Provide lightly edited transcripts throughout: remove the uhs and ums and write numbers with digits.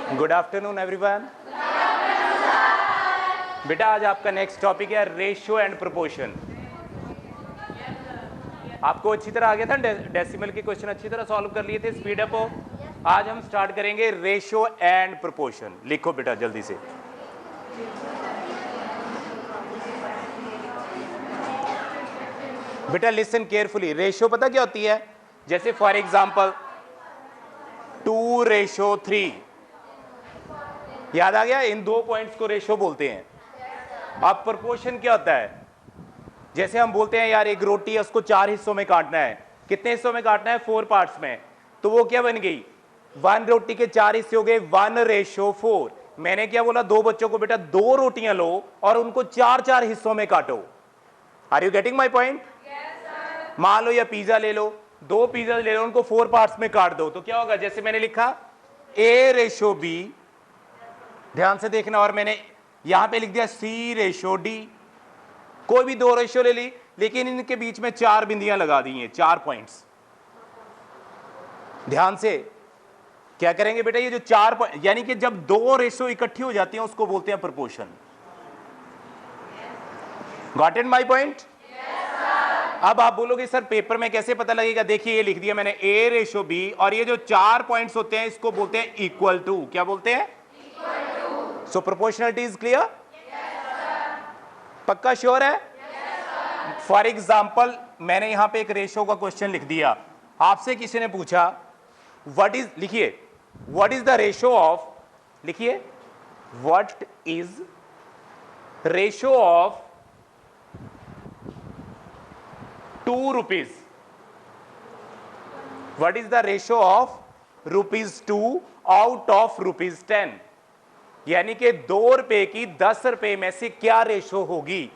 Good afternoon everyone. बेटा आज आपका नेक्स्ट टॉपिक है रेशियो एंड प्रोपोर्शन। आपको अच्छी तरह आ गया था, डेसिमल के क्वेश्चन अच्छी तरह सॉल्व कर लिए थे, स्पीड अप हो। आज हम स्टार्ट करेंगे रेशियो एंड प्रोपोर्शन। लिखो बेटा जल्दी से। बेटा लिसन केयरफुली। रेशियो पता क्या होती है? जैसे फॉर एग्जांपल 2:3। याद आ गया? इन दो पॉइंट्स को रेशियो बोलते हैं। अब प्रोपोर्शन क्या होता है? जैसे हम बोलते हैं यार एक रोटी है, उसको 4 हिस्सों में काटना है। कितने हिस्सों में काटना है? 4 पार्ट्स में। तो वो क्या बन गई? 1 रोटी के 4 हिस्से हो गए, 1:4। मैंने क्या बोला? 2 बच्चों को बेटा 2 रोटियां लो और उनको 4-4 हिस्सों में काटो। Are you getting my point? मान लो या पिज्जा ले लो, 2 पिज्जा ले लो, उनको 4 पार्ट्स में काट दो। तो क्या होगा? जैसे मैंने लिखा A/B, ध्यान से देखना, और मैंने यहां पे लिख दिया C/D। कोई भी 2 रेशियो ले ली, लेकिन इनके बीच में 4 बिंदियां लगा दी हैं, 4 पॉइंट्स। ध्यान से क्या करेंगे बेटा? ये जो 4 पॉइंट, यानी कि जब 2 रेशियो इकट्ठी हो जाती हैं उसको बोलते हैं proportion. Got it my point? अब आप बोलोगे सर पेपर में कैसे पता लगेगा? देखिए ये लिख दिया मैंने A/B, और ये जो 4 पॉइंट्स होते हैं इसको बोलते हैं इक्वल टू। क्या बोलते हैं? सो प्रोपोर्शनलिटी इज क्लियर? पक्का श्योर है? फॉर एग्जाम्पल मैंने यहां पे एक रेशियो का क्वेश्चन लिख दिया। आपसे किसी ने पूछा व्हाट इज, लिखिए what is the ratio of, लिखिए what is ratio of 2 rupees. What is the ratio of ₹2 out of ₹10? यानी कि 2 रुपए की 10 रुपए में से क्या रेशो होगी?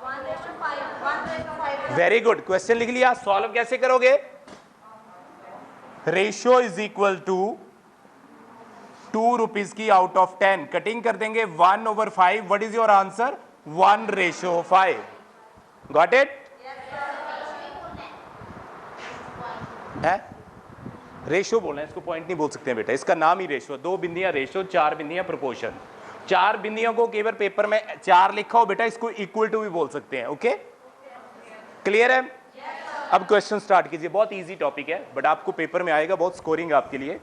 1:5। वेरी गुड, क्वेश्चन लिख लिया। सॉल्व कैसे करोगे? Ratio is equal to 2 rupees की आउट ऑफ 10, कटिंग कर देंगे 1/5। What is your answer? 1:5। Got it? है रेशियो बोलना है इसको, पॉइंट नहीं बोल सकते हैं बेटा, इसका नाम ही रेशियो। 2 बिंदियां रेशियो, 4 बिंदियां प्रोपोर्शन। 4 बिंदियों को केवल पेपर में 4 लिखा हो बेटा, इसको इक्वल टू भी बोल सकते हैं। ओके, क्लियर है? अब क्वेश्चन स्टार्ट कीजिए। बहुत इजी टॉपिक है बट आपको पेपर में आएगा, बहुत स्कोरिंग आपके लिए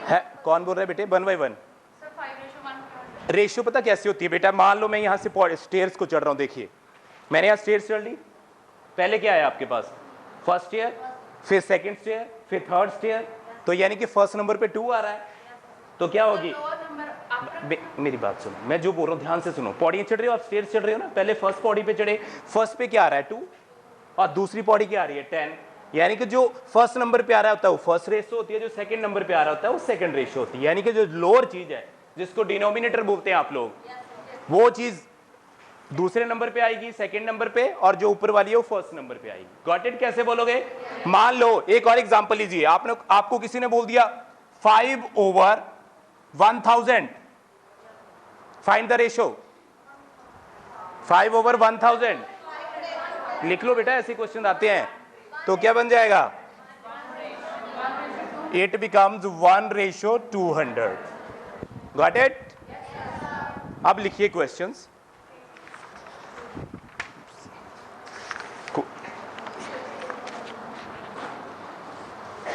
है। कौन बोल रहा है बेटे? 1/1 रेशियो पता कैसे होती है बेटा? मान लो मैं यहां से स्टेयर्स को चढ़ रहा हूं। देखिए मैंने यहां स्टेयर्स चढ़ ली, पहले क्या है आपके पास? फर्स्ट स्टेयर, फिर सेकंड स्टेयर, फिर थर्ड स्टेयर। तो यानी कि फर्स्ट नंबर पे 2 आ रहा है, तो क्या होगी? मेरी बात सुनो, मैं जो बोल रहा हूं ध्यान से सुनो। पौड़ियां चढ़ रहे हो आप, स्टेयर्स चढ़ रहे हो ना, पहले फर्स्ट पौड़ी पे चढ़े, फर्स्ट पे क्या आ रहा है? 2, और दूसरी पौड़ी क्या आ रही है? 10। यानी कि जो फर्स्ट नंबर पे आ रहा होता है वो फर्स्ट रेशियो होती है, जो सेकंड नंबर पे आ रहा होता है वो सेकंड रेशियो होती है। यानी कि जो लोअर चीज है जिसको डिनोमिनेटर बोलते हैं आप लोग, वो चीज दूसरे नंबर पे आएगी, सेकंड नंबर पे, और जो ऊपर वाली है वो फर्स्ट नंबर पे आएगी। Got it? कैसे बोलोगे? मान लो एक और एग्जांपल लीजिए। आपको किसी ने बोल दिया 5/1000, फाइंड द रेशियो। 5/1000 लिख लो बेटा, ऐसे क्वेश्चन आते हैं। तो क्या बन जाएगा? It becomes 1:200। Got it? अब लिखिए क्वेश्चंस।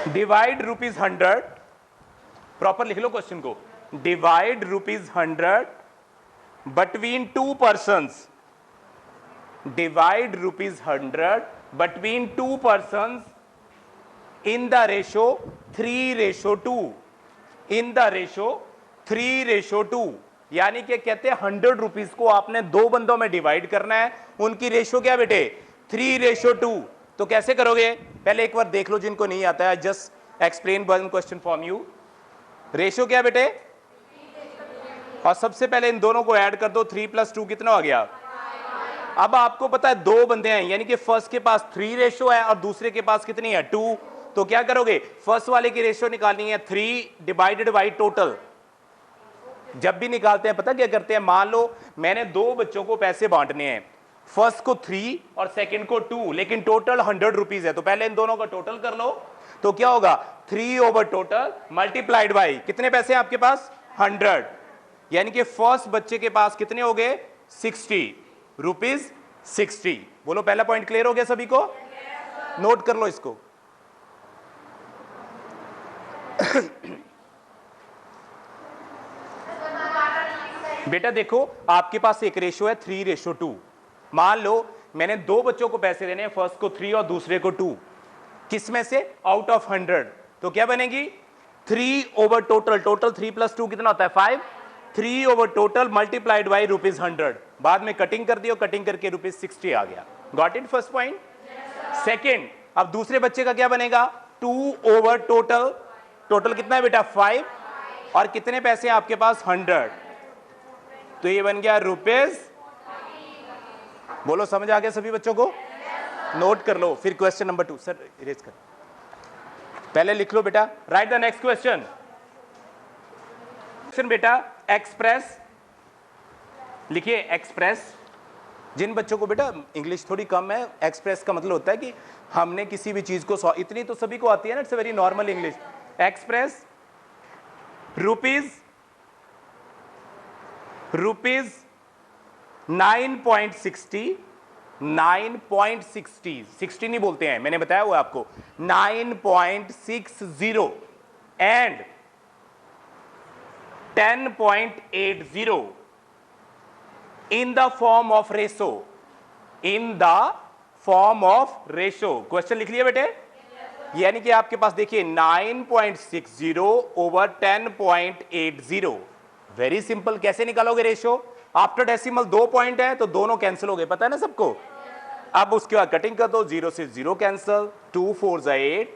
डिवाइड ₹100, प्रॉपर लिख लो क्वेश्चन को। Divide ₹100 between 2 persons। Divide ₹100 between 2 persons in the ratio 3:2। In the ratio 3:2। यानी कि कहते हैं 100 रुपीज को आपने 2 बंदों में डिवाइड करना है, उनकी रेशो क्या बेटे? 3:2। तो कैसे करोगे? पहले एक बार देख लो, जिनको नहीं आता है just explain one question for you. Ratio क्या बेटे? और सबसे पहले इन दोनों को ऐड कर दो, 3 + 2 कितना हो गया? अब आपको पता है 2 बंदे हैं, यानी कि फर्स्ट के पास 3 रेशियो है और दूसरे के पास कितनी है? 2। तो क्या करोगे? फर्स्ट वाले की रेशियो निकालनी है 3 डिवाइडेड बाई टोटल। जब भी निकालते हैं पता क्या करते हैं? मान लो मैंने 2 बच्चों को पैसे बांटने हैं, फर्स्ट को 3 और सेकंड को 2, लेकिन टोटल 100 रुपीज है। तो पहले इन दोनों का टोटल कर लो, तो क्या होगा 3 ओवर टोटल मल्टीप्लाइड बाई कितने पैसे हैं आपके पास 100, यानी कि फर्स्ट बच्चे के पास कितने हो गए 60 रुपीज 60। बोलो पहला पॉइंट क्लियर हो गया सभी को? नोट कर लो इसको। बेटा देखो आपके पास एक रेशो है 3:2। मान लो मैंने दो बच्चों को पैसे देने हैं, फर्स्ट को 3 और दूसरे को 2, किस में से आउट ऑफ 100, तो क्या बनेगी 3 ओवर टोटल, टोटल 3 + 2 कितना होता है 5, 3 ओवर टोटल मल्टीप्लाइड बाई ₹100। बाद में कटिंग कर दियो, कटिंग करके ₹60 आ गया। Got it first point. Second, अब दूसरे बच्चे का क्या बनेगा 2 ओवर टोटल, टोटल कितना है बेटा 5 और कितने पैसे हैं आपके पास 100, तो ये बन गया ₹। बोलो समझ आ गया सभी बच्चों को? नोट कर लो। फिर क्वेश्चन नंबर 2 सर इरेज कर, पहले लिख लो बेटा। Right the next question. Question बेटा एक्सप्रेस लिखिए, एक्सप्रेस। जिन बच्चों को बेटा इंग्लिश थोड़ी कम है, एक्सप्रेस का मतलब होता है कि हमने किसी भी चीज को इतनी तो सभी को आती है ना, it's very normal English. Express rupees 9.60, 60 नहीं बोलते हैं, मैंने बताया हुआ आपको 9.60 and 10.80 in the form of ratio, in the form of ratio. Question लिख लिया बेटे? यानी कि आपके पास देखिए 9.60 ओवर 10.80, वेरी सिंपल। कैसे निकालोगे रेशो? आफ्टर डेसिमल 2 पॉइंट है तो दोनों कैंसिल हो गए, पता है ना सबको। अब उसके बाद कटिंग कर दो, 0 से 0 कैंसिल, 2 4 8,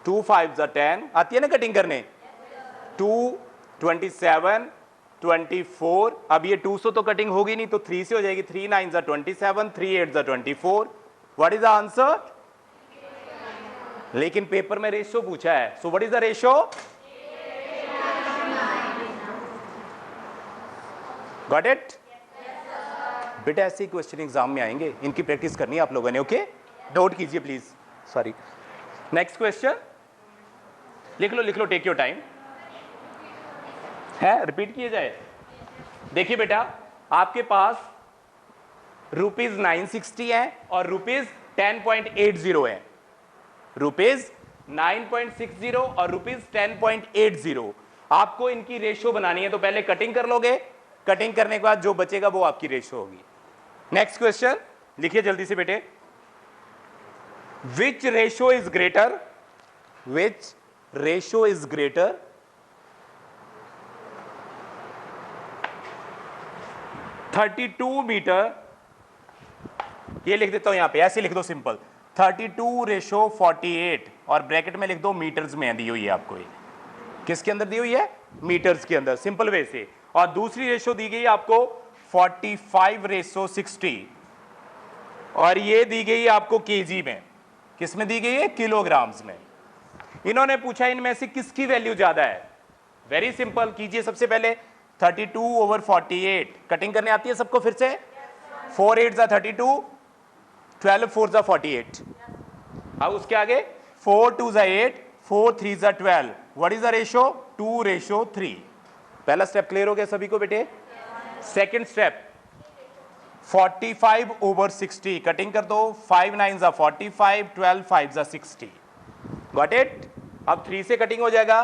2 5 10, आती है ना कटिंग करने, 2 27 24। अब ये 2 से तो कटिंग होगी नहीं, तो 3 से हो जाएगी, 3 9 27, 3 8 24। What is the answer? लेकिन पेपर में रेशियो पूछा है, so what is the ratio? Got it? बेटा ऐसे ही क्वेश्चन एग्जाम में आएंगे, इनकी प्रैक्टिस करनी है आप लोगों ने, ओके? नोट कीजिए प्लीज। सॉरी, नेक्स्ट क्वेश्चन लिख लो, लिख लो, टेक योर टाइम। है रिपीट किए जाए। देखिए बेटा आपके पास ₹960 है और ₹10.80 है, ₹9.60 और ₹10.80। आपको इनकी रेशियो बनानी है, तो पहले कटिंग कर लोगे, कटिंग करने के बाद जो बचेगा वो आपकी रेशियो होगी। नेक्स्ट क्वेश्चन लिखिए जल्दी से बेटे। Which ratio is greater, which ratio is greater 32 metre, ये लिख देता हूं यहां पे, ऐसे लिख दो सिंपल, 32:48 और ब्रैकेट में लिख दो मीटर्स में दी हुई है आपको, ये किसके अंदर दी हुई है? मीटर्स के अंदर, सिंपल वे से। और दूसरी रेशो दी गई आपको 45:60 और ये दी गई आपको केजी में, किस में दी गई है? किलोग्राम्स में। इन्होंने पूछा इनमें से किसकी वैल्यू ज्यादा है। वेरी सिंपल कीजिए, सबसे पहले 32/48 कटिंग करने आती है सबको? फिर से 4 8 32, 12 4 48। अब उसके आगे 4 2 8, 4 3 12। What is the ratio? 2:3। पहला स्टेप क्लियर हो गया सभी को बेटे? सेकंड स्टेप 45/60 कटिंग कर दो, 5 9 45, 12 5 60। Got it? अब 3 से कटिंग हो जाएगा,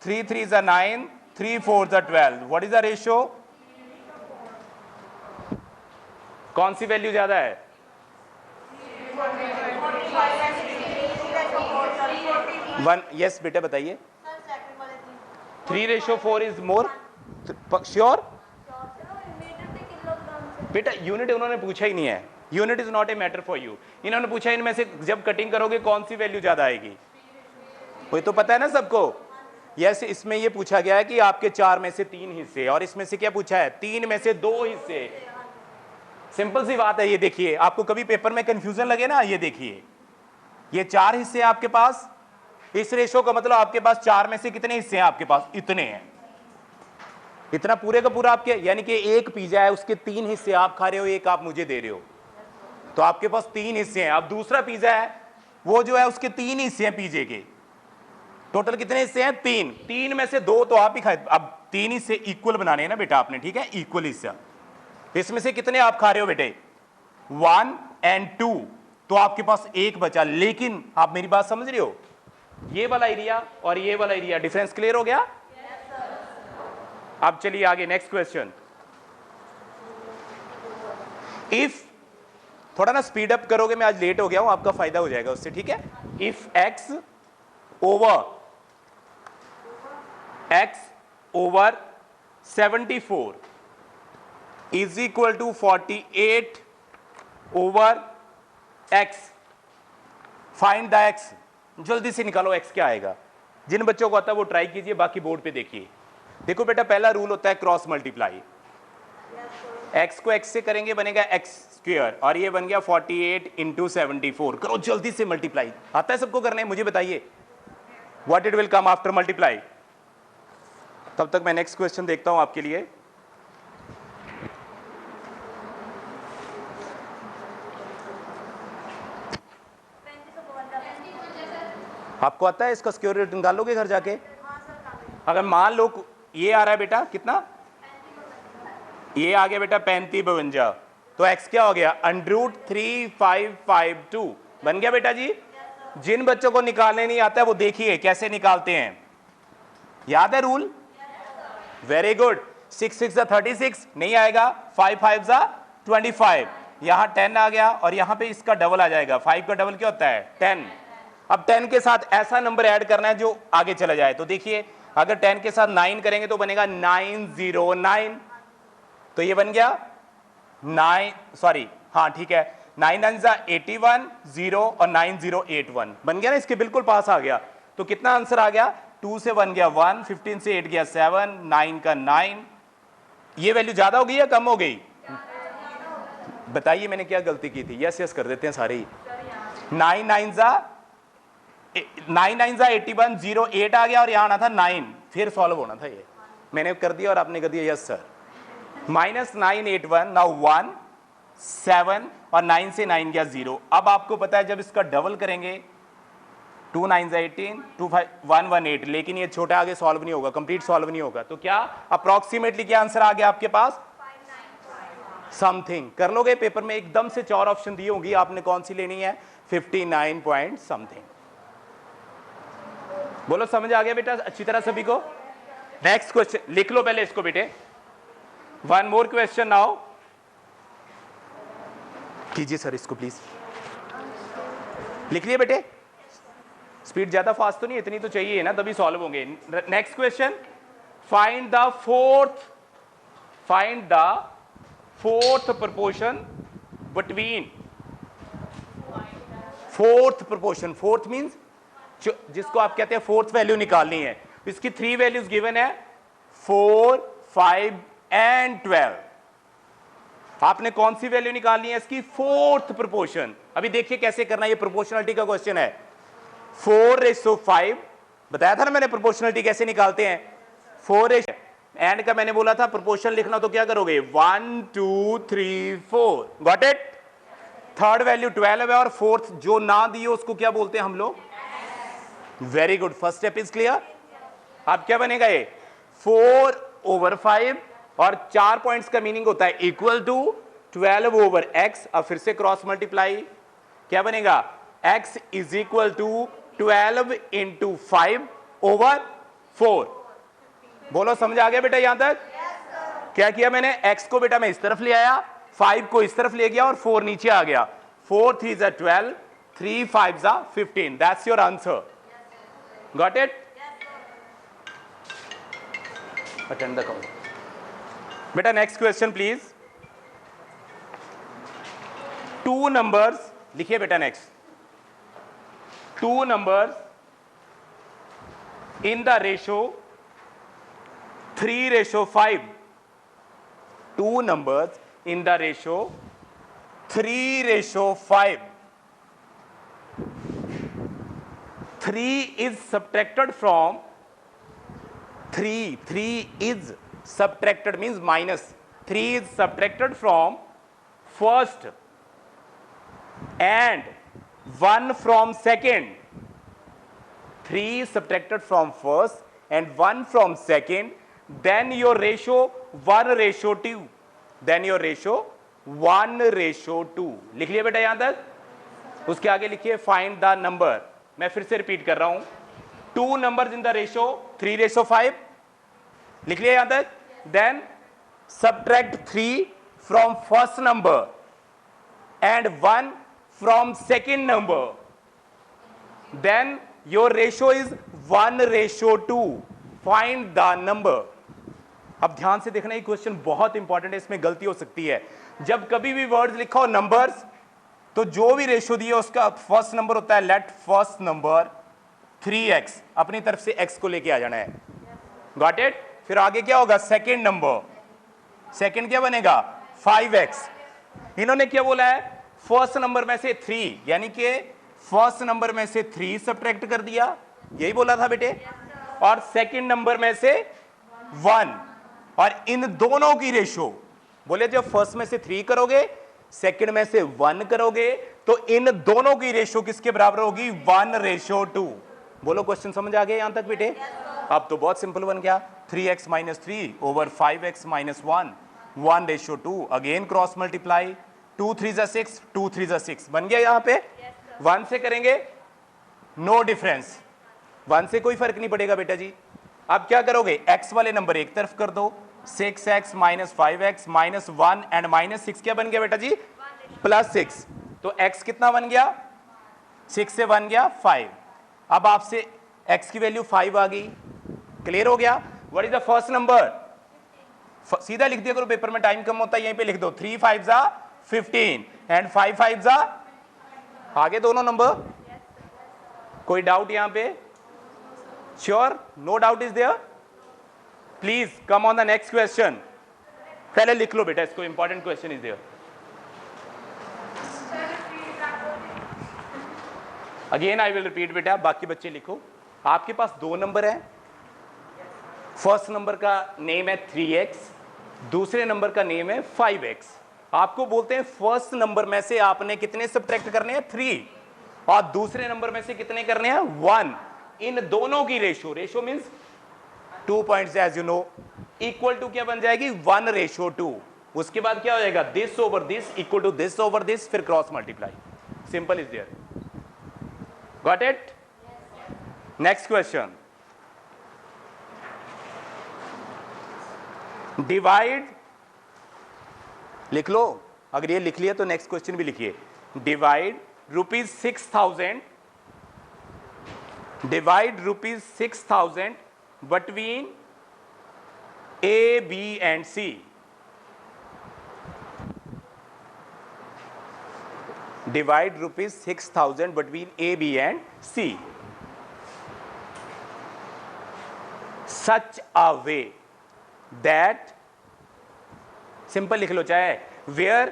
3 3 9, 3 4 12। What is the ratio? कौन सी वैल्यू ज्यादा है? वन। यस बेटा बताइए। 3:4 इज मोर श्योर? बेटा यूनिट उन्होंने पूछा ही नहीं है, unit is not a matter for you. इन्होंने पूछा इनमें से जब कटिंग करोगे कौन सी वैल्यू ज्यादा आएगी, कोई तो पता है ना सबको। यस, इसमें ये पूछा गया है कि आपके 4 में से 3 हिस्से, और इसमें से क्या पूछा है? 3 में से 2 हिस्से। सिंपल सी बात है। ये देखिए, आपको कभी पेपर में कंफ्यूजन लगे ना, ये देखिए, ये 4 हिस्से हैं आपके पास, इस रेशो का मतलब आपके पास 4 में से कितने हिस्से हैं आपके पास? इतने हैं। इतना पूरे का पूरा आपके, यानी कि एक पिज्जा है, उसके 3 हिस्से आप खा रहे हो, एक आप मुझे दे रहे हो, तो आपके पास 3 हिस्से हैं। अब दूसरा पिज्जा है, वो जो है उसके 3 हिस्से हैं पिज्जे के, टोटल कितने हिस्से हैं? 3। 3 में से 2 तो आप ही खाए, अब 3 हिस्से इक्वल बनाने हैं ना बेटा आपने, ठीक है, इक्वल हिस्सा। इसमें से कितने आप खा रहे हो बेटे? 1 और 2, तो आपके पास 1 बचा। लेकिन आप मेरी बात समझ रहे हो, ये वाला एरिया और ये वाला एरिया, डिफरेंस क्लियर हो गया? अब चलिए आगे, नेक्स्ट क्वेश्चन। इफ, थोड़ा ना स्पीड अप करोगे, मैं आज लेट हो गया हूं, आपका फायदा हो जाएगा उससे, ठीक है। If x over 74 is equal to 48 over x, find the x। जल्दी से निकालो x क्या आएगा। जिन बच्चों को आता है वो ट्राई कीजिए, बाकी बोर्ड पे देखिए। देखो बेटा, पहला रूल होता है क्रॉस मल्टीप्लाई। x को x से करेंगे बनेगा x स्क्वायर, और ये बन गया 48 इंटू 74। करो जल्दी से मल्टीप्लाई। आता है सबको करने? मुझे बताइए what it will come after multiply. तब तक मैं नेक्स्ट क्वेश्चन देखता हूं आपके लिए। आपको आता है इसका स्क्वायर रूट निकालोगे घर जाके? अगर मान लो ये आ रहा है बेटा कितना, ये आ गया बेटा 3552, तो x क्या हो गया? √3552 बन गया बेटा जी। जिन बच्चों को निकालने नहीं आता है वो देखिए कैसे निकालते हैं। याद है रूल? Very good. 6 6 36 नहीं आएगा, 5 5 25, यहां 10 आ गया, और यहां पे इसका डबल आ जाएगा। 5 का डबल क्या होता है? 10। अब 10 के साथ ऐसा नंबर ऐड करना है जो आगे चला जाए। तो देखिए, अगर 10 के साथ 9 करेंगे तो बनेगा 909, तो ये बन गया 9, सॉरी हाँ ठीक है, 9 9 81 0 और 9081 बन गया ना, इसके बिल्कुल पास आ गया। तो कितना आंसर आ गया? 2 से 1 गया 1, 15 से 8 गया 7, 9 का 9। ये वैल्यू ज्यादा हो गई या कम हो गई? बताइए मैंने क्या गलती की थी? यस यस कर देते हैं सारे ही। 9 9 81 0 8 आ गया, और यहां आना था 9, फिर सॉल्व होना था। ये मैंने कर दिया और आपने कर दिया यस सर। -981, नाउ 1 7 और 9 से 9 गया 0। अब आपको पता है जब इसका डबल करेंगे 2 9 18 2 5 118, लेकिन ये छोटा आगे सॉल्व नहीं होगा, कंप्लीट सॉल्व नहीं होगा। तो क्या अप्रोक्सीमेटली क्या आंसर आ गया आपके पास? समथिंग। कर लोगे पेपर में एकदम से 4 ऑप्शन दिए होंगी, आपने कौन सी लेनी है? 59 पॉइंट समथिंग। बोलो समझ आ गया बेटा अच्छी तरह सभी को? नेक्स्ट क्वेश्चन लिख लो पहले इसको बेटे। One more question now. कीजिए सर इसको प्लीज। लिख लिए बेटे? स्पीड ज्यादा फास्ट तो नहीं, इतनी तो चाहिए ना, तभी सॉल्व होंगे। Next question, find the fourth proportion between, fourth proportion, fourth means जिसको आप कहते हैं फोर्थ वैल्यू निकालनी है। इसकी 3 वैल्यूज गिवन है, 4 5 एंड 12। आपने कौन सी वैल्यू निकालनी है? इसकी फोर्थ प्रोपोर्शन। अभी देखिए कैसे करना है, ये प्रोपोर्शनलिटी का क्वेश्चन है। 4:5 बताया था ना मैंने प्रोपोर्शनलिटी कैसे निकालते हैं। 4 एंड का मैंने बोला था प्रोपोर्शन लिखना, तो क्या करोगे? 1 2 3 4, गॉट इट। थर्ड वैल्यू 12 है, और फोर्थ जो ना दी हो उसको क्या बोलते हैं हम लोग? Very good, first step is clear. अब क्या बनेगा? ये 4/5, और 4 पॉइंट्स का मीनिंग होता है इक्वल टू 12/x। अब फिर से क्रॉस मल्टीप्लाई, क्या बनेगा? x is equal to 12 into 5/4। बोलो समझ आ गया बेटा यहां तक? क्या किया मैंने? x को बेटा मैं इस तरफ ले आया, 5 को इस तरफ ले गया, और 4 नीचे आ गया। 4 3 12, 3 5 15। That's your answer. Got it? Attend the call बेटा। Next question please. 2 नंबर्स लिखिए बेटा। Next, 2 numbers in the ratio 3:5। 2 numbers in the ratio 3:5. 3 is subtracted from 3. 3 is subtracted means minus. 3 is subtracted from first and 1 from second. 3 subtracted from first and 1 from second, then your ratio 1:2, then your ratio 1:2. लिख लिया बेटा यहां तक? उसके आगे लिखिए find the number. मैं फिर से रिपीट कर रहा हूं, 2 numbers in the ratio 3:5, लिख लिया यहां तक? Then subtract 3 from first number and 1 from second number, then your ratio is 1:2. Find the number. अब ध्यान से देखना, ये क्वेश्चन बहुत इंपॉर्टेंट है, इसमें गलती हो सकती है। जब कभी भी वर्ड्स लिखा हो नंबर्स, तो जो भी रेशियो दिया उसका फर्स्ट नंबर होता है, लेट फर्स्ट नंबर 3x, अपनी तरफ से x को लेके आ जाना है। Got it? फिर आगे क्या होगा? सेकेंड नंबर, सेकेंड क्या बनेगा? 5x। इन्होंने क्या बोला है? फर्स्ट नंबर में से 3, यानी कि फर्स्ट नंबर में से 3 सब्ट्रैक्ट कर दिया, यही बोला था बेटे, और सेकेंड नंबर में से 1, और इन दोनों की रेशो बोले जब फर्स्ट में से 3 करोगे, सेकंड में से 1 करोगे, तो इन दोनों की रेशो किसके बराबर होगी? 1:2। बोलो क्वेश्चन समझ आ गया यहां तक बेटे? अब तो बहुत सिंपल बन गया, 3x - 3 over 5x - 1, 1:2। Again cross multiply, 2 3 जा 6, 2 3 जा 6 बन गया। यहां पे 1 से करेंगे, नो डिफरेंस, 1 से कोई फर्क नहीं पड़ेगा बेटा जी। अब क्या करोगे? x वाले नंबर एक तरफ कर दो, 6x - 5x - 1 एंड -6 क्या बन गया बेटा जी? +6। तो x कितना बन गया? 6 से बन गया 5। अब आपसे x की वैल्यू 5 आ गई, क्लियर हो गया? What is the first number? सीधा लिख दिया करो, पेपर में टाइम कम होता है, यहीं पे लिख दो, 3 5 जा 15 एंड 5 5 जा, आगे दोनों नंबर। कोई डाउट यहां पे? Sure? No doubt is there? Please come on the next question. पहले लिख लो बेटा इसको, important question is there. Again I will repeat बेटा, बाकी बच्चे लिखो। आपके पास 2 नंबर है, फर्स्ट नंबर का नेम है 3x, दूसरे नंबर का नेम है 5x। आपको बोलते हैं फर्स्ट नंबर में से आपने कितने सब्ट्रैक्ट करने हैं? 3, और दूसरे नंबर में से कितने करने हैं? 1। इन दोनों की ratio, ratio means 2 points as you know, equal to क्या बन जाएगी? 1:2। उसके बाद क्या हो जाएगा? This over this equal to this over this, फिर cross multiply. Simple is there. Got it? Next question, divide, लिख लो। अगर ये लिख लिया तो नेक्स्ट क्वेश्चन भी लिखिए। Divide ₹6,000, divide ₹6,000 between A, B and C. Divide ₹6,000 between A, B and C. Such a way that, simple लिख लो चाहे, where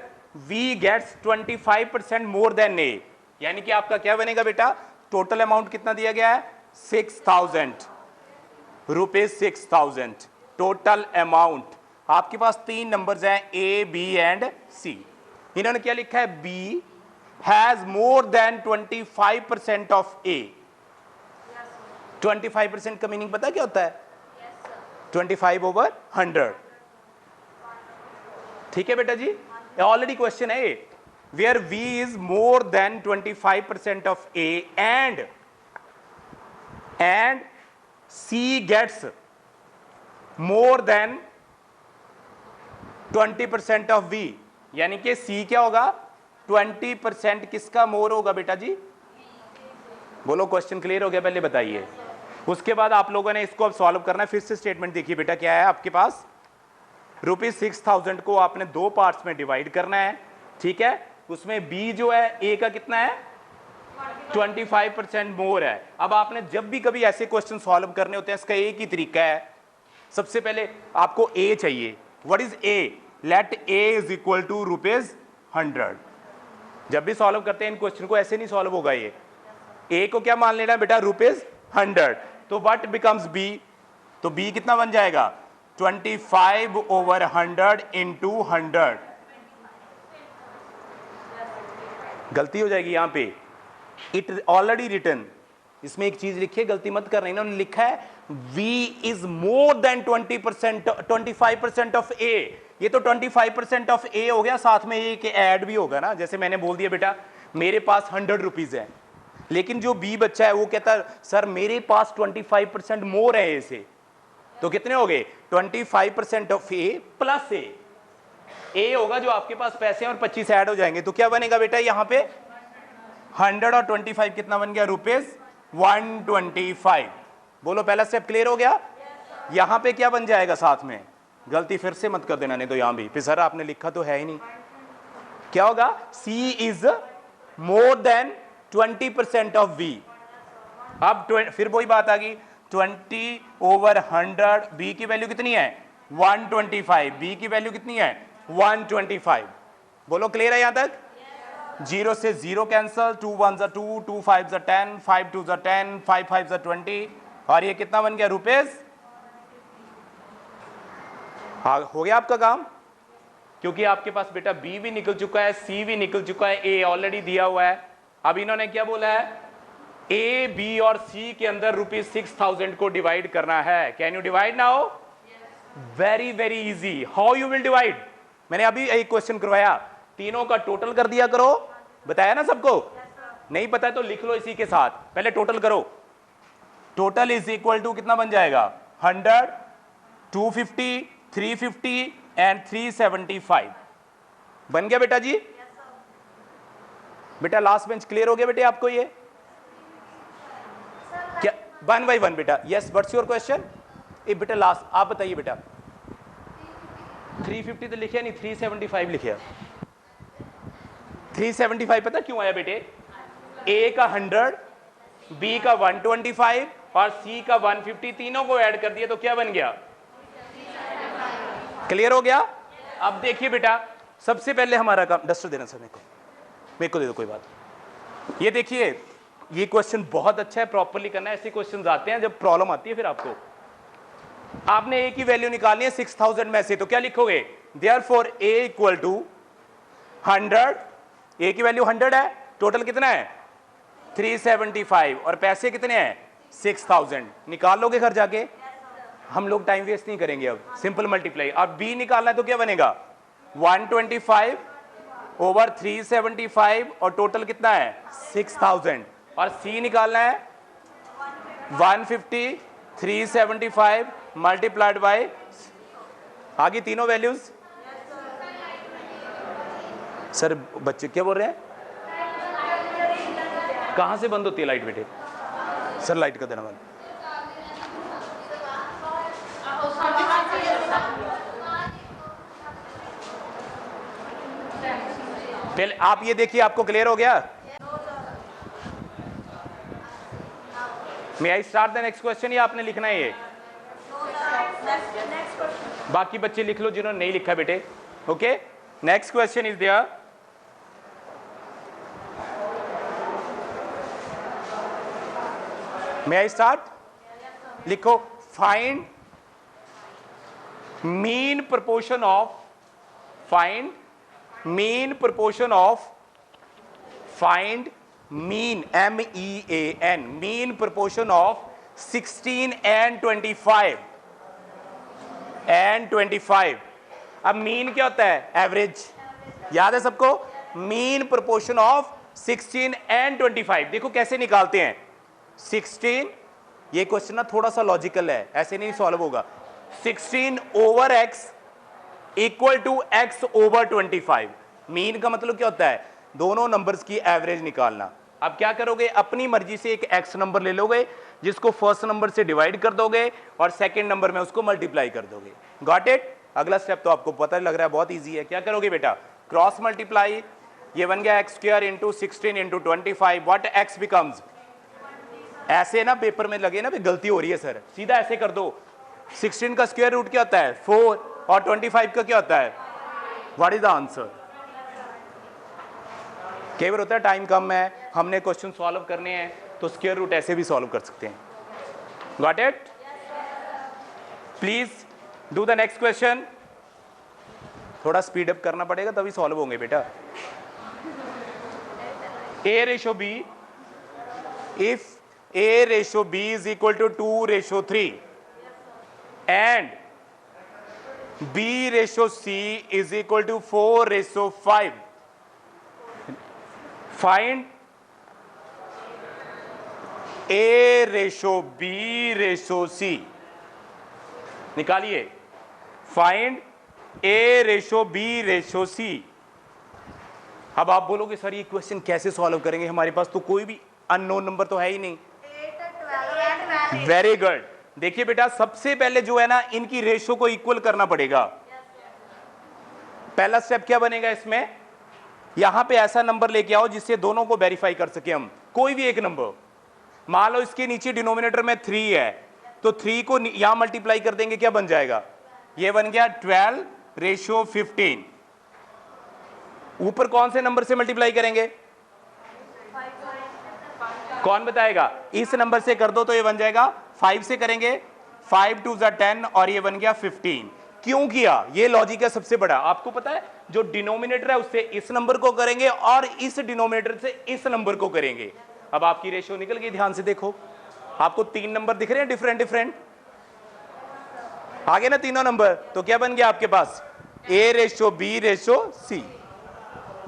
V gets 25% more than A, यानी कि आपका क्या बनेगा बेटा? टोटल अमाउंट कितना दिया गया है? 6,000 रुपीज, 6,000 टोटल अमाउंट। आपके पास 3 नंबर्स हैं, A, B एंड C। इन्होंने क्या लिखा है? B has more than 25% of A। 25% का मीनिंग पता क्या होता है? 25/100। ठीक है बेटा जी, ऑलरेडी क्वेश्चन है ये, where V is more than 25% of A and C gets more than 20% of V, यानी कि C क्या होगा? 20% किसका मोर होगा बेटा जी? बोलो क्वेश्चन क्लियर हो गया? पहले बताइए। उसके बाद आप लोगों ने इसको अब सॉल्व करना है। फिर से स्टेटमेंट देखिए बेटा, क्या है आपके पास? ₹6,000 को आपने 2 पार्ट्स में डिवाइड करना है, ठीक है? उसमें B जो है A का कितना है? 25% मोर है। अब आपने जब भी कभी ऐसे क्वेश्चन सॉल्व करने होते हैं, इसका एक ही तरीका है। सबसे पहले आपको A चाहिए। What is A? Let A is equal to ₹100। जब भी सॉल्व करते हैं इन क्वेश्चन को, ऐसे नहीं सॉल्व होगा ये। A को क्या मान लेना बेटा? ₹100। तो व्हाट बिकम्स B? तो B कितना बन जाएगा? 25/100 इंटू 100। गलती हो जाएगी यहां पे, इट ऑलरेडी रिटन इसमें एक चीज लिखी है, गलती मत करना, इन्होंने लिखा है V is more then 20%, 25% of A। ये तो 25% ऑफ A हो गया, साथ में ये कि ऐड भी होगा ना। जैसे मैंने बोल दिया बेटा मेरे पास 100 रुपीज है, लेकिन जो B बच्चा है वो कहता है सर मेरे पास 25% मोर है A से, तो कितने हो गए 25% ऑफ A प्लस A होगा जो आपके पास पैसे हैं और 25 ऐड हो जाएंगे, तो क्या बनेगा बेटा यहाँ पे 100 और 25 कितना बन गया रुपीज 125। बोलो पहला स्टेप क्लियर हो गया। यहां पे क्या बन जाएगा साथ में, गलती फिर से मत कर देना, नहीं तो यहां भी सर आपने लिखा तो है ही नहीं, क्या होगा C is more then 20% of V। अब फिर वही बात आ गई 20/100, B की वैल्यू कितनी है 125, B की वैल्यू कितनी है 125। बोलो क्लियर है यहां तक। 0 से 0 कैंसल, 2 1 जा 2, 2 5 जा 10, 5 2 जा 10, 5 5 जा 20, और ये कितना बन गया रुपीज। हाँ हो गया आपका काम, क्योंकि आपके पास बेटा बी भी निकल चुका है, सी भी निकल चुका है, ए ऑलरेडी दिया हुआ है। अब इन्होंने क्या बोला है, ए बी और सी के अंदर ₹6000 को डिवाइड करना है। Can you divide now? Very very easy. How you will divide? मैंने अभी एक क्वेश्चन करवाया, तीनों का टोटल कर दिया करो, बताया ना सबको। नहीं पता है तो लिख लो इसी के साथ, पहले टोटल करो। टोटल इज इक्वल टू कितना बन जाएगा 100, 250, 350 एंड 375 बन गया बेटा जी। बेटा लास्ट बेंच क्लियर हो गया बेटे आपको ये क्या 1 by 1 बेटा। Yes what's your question? ए बेटा लास्ट आप बताइए बेटा। 350 तो लिखे नहीं, 375 लिखे। 375 पता क्यों आया बेटे? ए का 100, बी का 125 और सी का 150, तीनों को ऐड कर दिया तो क्या बन गया? क्लियर हो गया। अब देखिए बेटा, सबसे पहले हमारा काम, डस्टर देना सर मेरे को दे दो कोई बात। ये देखिए ये क्वेश्चन बहुत अच्छा है, प्रॉपर्ली करना है। ऐसे क्वेश्चन आते हैं जब प्रॉब्लम आती है, फिर आपको आपने ए की वैल्यू निकालनी है 6000 में से, तो क्या लिखोगे? देयरफॉर ए इक्वल टू 100, ए की वैल्यू 100 है, टोटल कितना है 375 और पैसे कितने हैं 6000। निकाल लोगे घर जाके? हम लोग टाइम वेस्ट नहीं करेंगे, अब सिंपल मल्टीप्लाई। अब बी निकालना है तो क्या बनेगा 125 ओवर 375 और टोटल कितना है 6000, और सी निकालना है 150 375 मल्टीप्लाइड बाय, आगे तीनों वैल्यूज। सर बच्चे क्या बोल रहे हैं? कहां से बंद होती है लाइट बेटे? सर लाइट का देना बंद। पहले आप ये देखिए, आपको क्लियर हो गया? May I start the next question या आपने लिखना है ये? बाकी बच्चे लिख लो जिन्होंने नहीं लिखा बेटे। Okay, next question is there. May I start? लिखो find mean proportion of, find mean proportion of, find mean MEAN, mean proportion of 16 and 25 and 25। अब मीन क्या होता है? एवरेज, याद है सबको? Mean proportion of 16 and 25। देखो कैसे निकालते हैं 16, ये क्वेश्चन ना थोड़ा सा लॉजिकल है, ऐसे नहीं सॉल्व होगा। 16 over x equal to x over 25। Mean का मतलब क्या होता है? दोनों नंबर्स की एवरेज निकालना। अब क्या करोगे, अपनी मर्जी से एक x नंबर ले लोगे जिसको फर्स्ट नंबर से डिवाइड कर दोगे और सेकंड नंबर में उसको मल्टीप्लाई कर दोगे। Got it? अगला स्टेप तो आपको पता लग रहा है बहुत इजी है। क्या करोगे बेटा? क्रॉस मल्टीप्लाई, ये बन गया x square into 16 into 25, what x becomes. ऐसे ना पेपर में लगे ना भी गलती हो रही है सर, सीधा ऐसे कर दो। 16 का स्क्वायर रूट क्या होता है 4 और 25 का क्या होता है, व्हाट इज द आंसर? कई बार होता है टाइम कम है, हमने क्वेश्चन सॉल्व करने हैं तो स्क्वायर रूट ऐसे भी सॉल्व कर सकते हैं। Got it? Please do the next question. थोड़ा स्पीड अप करना पड़ेगा तभी सॉल्व होंगे बेटा। A ratio B, if A ratio B is equal to 2 ratio 3 and B ratio C is equal to 4 ratio 5. Find A ratio B ratio C. निकालिए. Find A ratio B ratio C. अब आप बोलोगे sir ये question कैसे solve करेंगे, हमारे पास तो कोई भी अननोन नंबर तो है ही नहीं. Very good. देखिए बेटा, सबसे पहले जो है ना, इनकी रेशो को इक्वल करना पड़ेगा. पहला स्टेप क्या बनेगा इसमें, यहां पे ऐसा नंबर लेके आओ जिससे दोनों को वेरीफाई कर सके हम. कोई भी एक नंबर, मान लो इसके नीचे डिनोमिनेटर में 3 है, तो 3 को यहां मल्टीप्लाई कर देंगे, क्या बन जाएगा, ये बन गया 12 रेशो 15. ऊपर कौन से नंबर से मल्टीप्लाई करेंगे, कौन बताएगा, इस नंबर से कर दो तो ये बन जाएगा. 5 से करेंगे, 5 2 10 और ये बन गया 15. क्यों किया, ये लॉजिक है सबसे बड़ा. आपको पता है जो डिनोमिनेटर है उससे इस नंबर को करेंगे और इस डिनोमिनेटर से इस नंबर को करेंगे. अब आपकी रेशियो निकल गई. ध्यान से देखो, आपको 3 नंबर दिख रहे हैं डिफरेंट डिफरेंट, आगे ना तीनों नंबर, तो क्या बन गया आपके पास, A ratio B ratio C.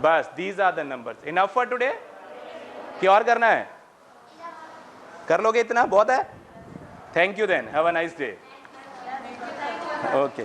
बस, these are the numbers. Enough for today. क्या और करना है, कर लोगे इतना बहुत है. Thank you then, have a nice day. Okay.